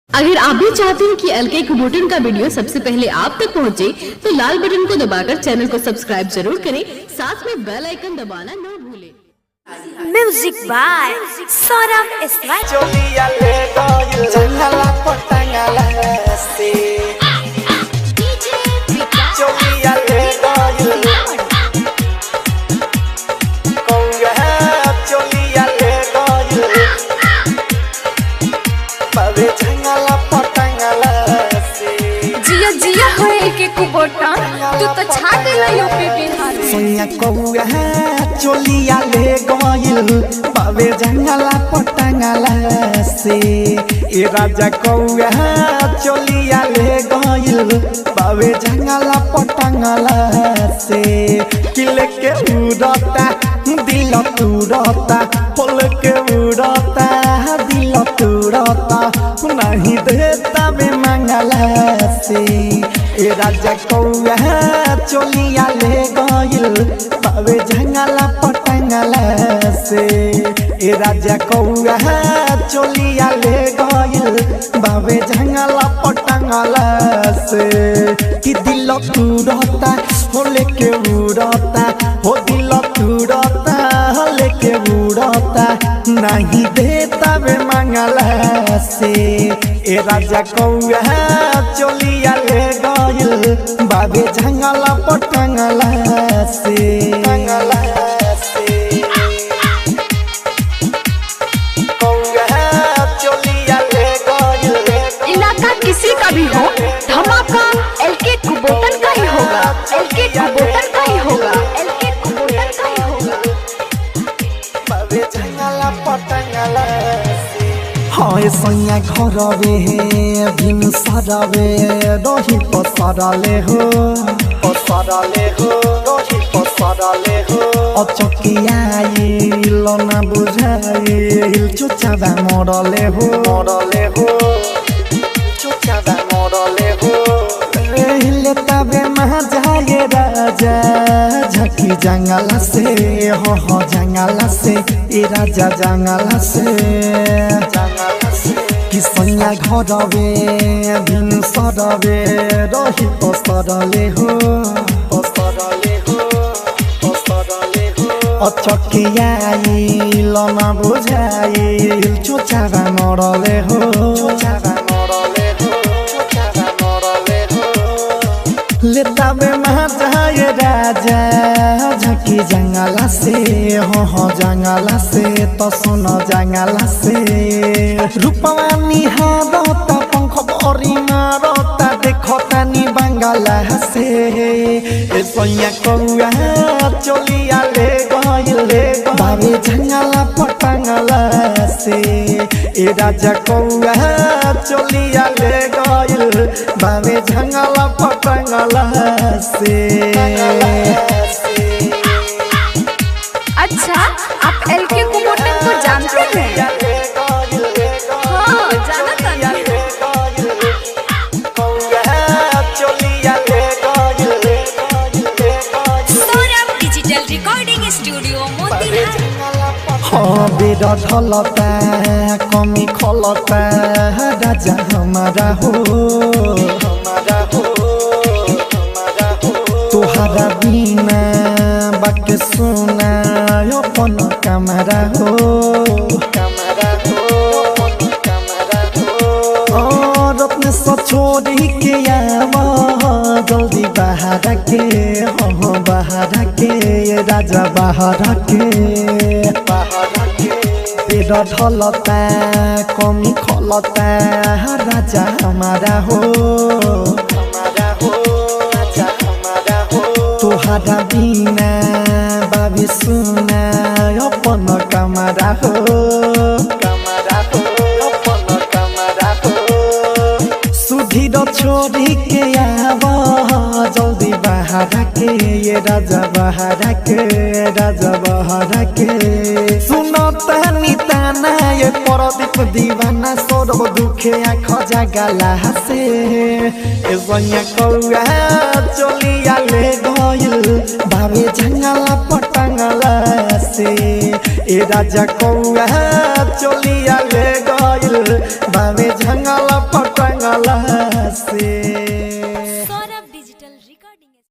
अगर आप भी चाहते हैं कि एलके कुबोटन का वीडियो सबसे पहले आप तक पहुंचे, तो लाल बटन को दबाकर चैनल को सब्सक्राइब जरूर करें, साथ में बेल आइकन दबाना न भूलें। Music by Saurabh Iswal. जिया जिया होए के कुबोटा तू तो छा गइला यूपी बिहार में। सोनिया कौआ चोलिया ले गइल बाबे जंगला पटंगला से। ए राजा कौआ चोलिया ले गइल बाबे जंगला पटंगला से। किले के उड़ता दिल तुड़ता, फल के उड़ता दिल तुड़ता, नहीं देता बे मंगला से। ए राजा कौआ चोलिया ले गइल बाबे जंगला पटंगला से। ए राजा कौआ चोलिया ले गइल बाबे जंगला पटंगला से। कि दिल तुड़ता हो लेके उड़ता, हो दिल तुड़ता लेके उड़ता, नहीं देता बे मंगला से। ए राजा कौआ चोलिया ले गइल बाबे जंगला पटंगला से। इलाका किसी का भी हो, धमाका एलके कुबोटन का ही होगा, एलके कुबोटन का ही होगा, एलके कुबोटन का ही होगा। बाबे जंगला पटंगला से। हाय सैया घरवे बिन सरवे रही पसरले हो, पसरले हो रही पसरले हो। अचकियाइल ना बुझाइल चुचाबा मरले हो, मरले हो चुचाबा मरले हो। ले तबे महाजाए राजा झकी जंगला से, हो जंगला से। ए राजा जंगला से, जंगला से। कि सैया घरवे बिन सरवे रही पसरले हो, पसरले हो पसरले हो। अचकियाइल ना बुझाइल चुचाबा मरले हो, चुचाबा मरले हो, चुचाबा मरले हो। लेता बे महाजाए राजा झकी जंगला से, हो जंगला से। तो सुनो जंगला से रूपवा निहारता पंख भरी मारता, देखता नी बंगला से। ए सैया कौआ चोलिया ले गइल बाबे जंगला पटंगला से। ए राजा कौआ चोलिया ले गइल बाबे जंगला पटंगला से। अच्छा, आप एलके कुबोटन को जानते हैं? हाँ, जानता नहीं। Saurabh digital recording studio Motihari. हाँ बेरा ढलता कमी खलता राजा हमारा हो, हमारा हो, हमारा हो। तुहरा बिना बाके सुना अपन कमरा हो, कमरा हो, कमरा हो। और अपने सछोरी के आवा जल्दी बाहर के, हो बाहर के राजा बाहर के, बाहर के। पेड़ ढलता कमी खलता राजा हमारा हो, हमारा हो राजा हमारा हो। तुहरा बिना बाबी सुना अपन कमरा हो, कमरा हो अपन कमरा हो। सुधीर छोड़ी के आवा जल्दी बाहर के, ये राजा बाहर के, राजा बाहर के। सुनो तनी ताना ये परदीप दीवाना, सौरभ दुखे आँख जगला से। ए सैया कौआ चोलिया ले गइल बाबे जंगला पटंगला से। ए राजा कौआ चोलिया ले गइल बाबे जंगला